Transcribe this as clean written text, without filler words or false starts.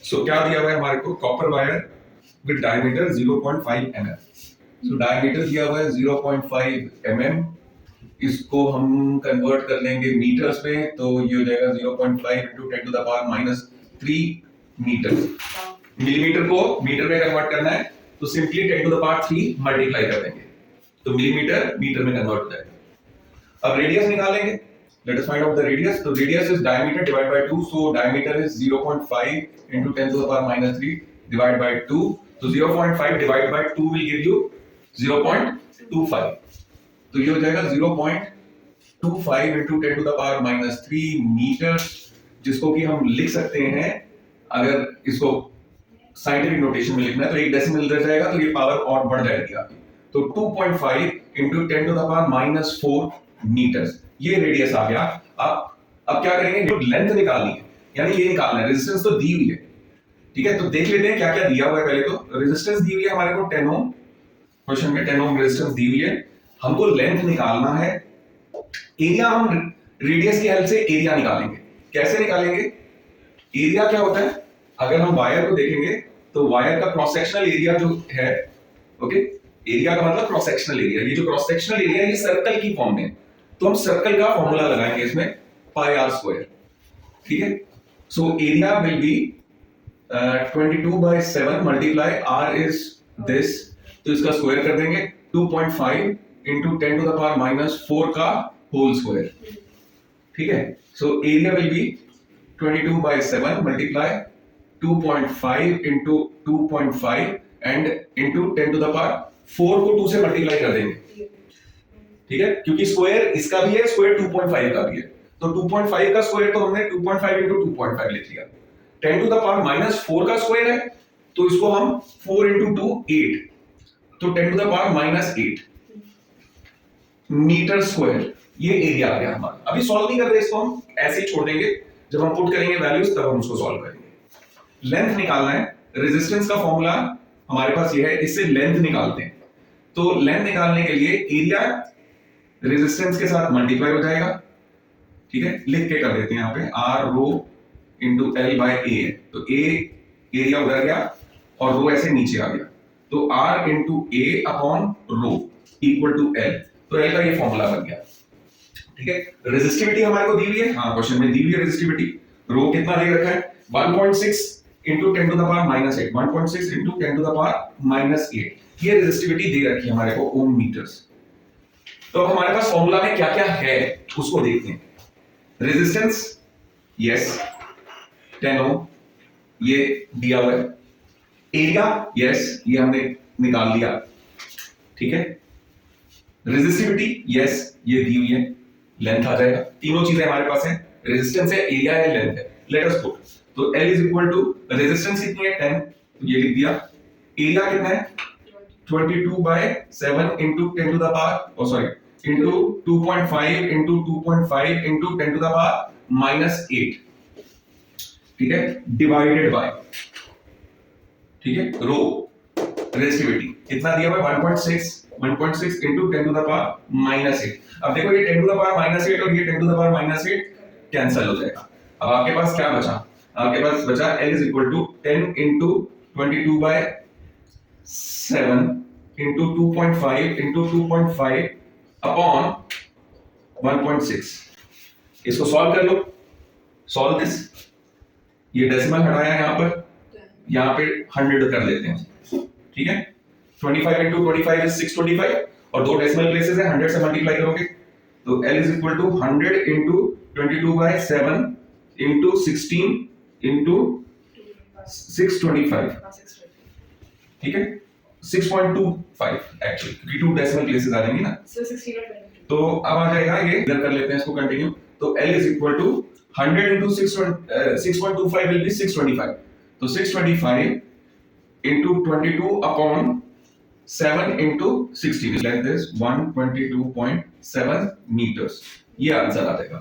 सो क्या दिया हुआ है हमारे को, copper wire with diameter 0.5 mm। So diameter दिया हुआ है 0.5 mm। इसको हम कन्वर्ट कर लेंगे मीटर्स में, तो ये हो जाएगा 0.5 into 10 to the power -3 metre. Millimetre को मीटर में कन्वर्ट करना है तो simply 10 to the power 3 multiply कर देंगे, तो मिलीमीटर मीटर में कन्वर्ट हो जाएगा। अब रेडियस निकालेंगे, let us find out the radius. तो radius is diameter divide by 2, so diameter is 0.5 into 10 to the power -3 divide by 2, तो 0.5 divide by 2 will give you 0.25, तो ये हो जाएगा 0.25 into 10 to the power -3 metre, जिसको कि हम लिख सकते हैं, अगर इसको साइंटिफिक नोटेशन में लिखना है तो एक डेसिमल इधर जाएगा तो ये पावर और बढ़ जाएगी आपकी, तो 2.5 into 10 to the power -4 metres, ये रेडियस आ गया। अब क्या करेंगे, जो लेंथ निकालनी है, यानी ये निकालना है, रेजिस्टेंस तो दी हुई है, ठीक है, तो देख लेते हैं क्या क्या दिया हुआ है। पहले तो रेजिस्टेंस दी हुई है हमारे को 10 ओम, क्वेश्चन में 10 ओम रेजिस्टेंस दी हुई है, हमको लेंथ निकालना है। एरिया हम रेडियस की हेल्प से एरिया निकालेंगे। कैसे निकालेंगे, एरिया क्या होता है, अगर हम वायर को देखेंगे तो वायर का क्रॉस सेक्शनल एरिया जो है, ओके, एरिया का मतलब क्रॉस सेक्शनल एरिया, ये जो क्रॉस सेक्शनल एरिया है ये सर्कल की फॉर्म में है, तो हम सर्कल का फॉर्मूला लगाएंगे इसमें, पाई आर स्क्वायर, ठीक है। So area will be 22/7 multiply R is this, तो इसका स्क्वायर कर देंगे, 2.5 into 10 to the power -4 का होल स्क्वायर, ठीक है। So area will be 22/7 multiply 2.5 into 2.5 and into 10 to the power 4 को 2 से मल्टीप्लाई कर देंगे, ठीक है, क्योंकि स्क्वायर इसका भी है, स्क्वायर 2.5 का भी है, तो 2.5 का स्क्वायर तो हमने 2.5 into 2.5 लिख लिया। 10 to the power -4 का स्क्वायर है, तो इसको हम 4 into 2 8, तो 10 to the power -8 metre square, ये एरिया आ गया हमारा। अभी सॉल्व नहीं कर रहे इसको, हम ऐसे ही छोड़ देंगे, जब हम पुट करेंगे वैल्यूज तब हम उसको सॉल्व करेंगे। लेंथ निकालना है, रेजिस्टेंस का फॉर्मूला हमारे पास ये है, इससे लेंथ निकालते हैं, तो लेंथ निकालने के लिए एरिया रेजिस्टेंस के साथ मल्टीप्लाई हो जाएगा, ठीक है, लिख के कर देते हैं यहाँ पे, R rho into L by A, तो ए एरिया उधर गया और रो ऐसे नीचे आ गया, तो R into A upon rho equal to L, तो एल का ये फॉर्मूला बन गया, ठीक है। रेजिस्टिविटी हमारे को दी हुई है, हाँ क्वेश्चन में दी हुई है रेजिस्टिविटी, रो कितना दे रखा है, 1.6 into 10 to the power -8, 1.6 into 10 to the power -8, ये रेजिस्टिविटी दे रखी है हमारे को ओम मीटर्स। तो अब हमारे पास फॉर्मूला में क्या क्या है उसको देखते हैं। रेजिस्टेंस यस 10 ओम, ये दिया हुआ है, एरिया यस ये हमने निकाल लिया, ठीक है, रेजिस्टिविटी यस ये दी हुई है, लेंथ आ जाएगा, तीनों चीजें हमारे पास हैं, रेजिस्टेंस है, एरिया है, लेंथ है। लेट अस पुट, तो L is equal to resistance कितनी है 10, तो ये लिख दिया, एरिया कितना है 22/7 into 10 to the power into 2.5 into 2.5 into 10 to the power -8, ठीक है, डिवाइडेड बाय, ठीक है, रो रेजिस्टिविटी कितना दिया हुआ है 1.6 into 10 to the power -8। अब देखो ये 10 to the power -8 और ये 10 to the power -8 कैंसिल हो जाएगा। अब आपके पास क्या बचा, आपके पास बचा L is equal to 10 into 22/7 into 2.5 into 2.5 upon 1.6। इसको सॉल्व कर लो, सॉल्व दिस, ये डेसिमल हटाया यहाँ पे 100 कर देते हैं, ठीक है, 25 into 25 is 625 और दो डेसिमल प्लेसेस है, 100 से मल्टीप्लाई करोगे तो L is equal to 100 into 22/7 into 16 into 625, ठीक है, 6.25 एक्चुअली, क्योंकि 2 डेसिमल प्लेसेस आ जाएंगी ना, so 16 और 22, तो अब आ जाएगा ये, इधर कर लेते हैं इसको कंटिन्यू, तो L is equal to 100 into 6.25 will be 625, तो 625 into 22 upon 7 into 16 is like this 122.7 meters, ये आंसर आ जाएगा।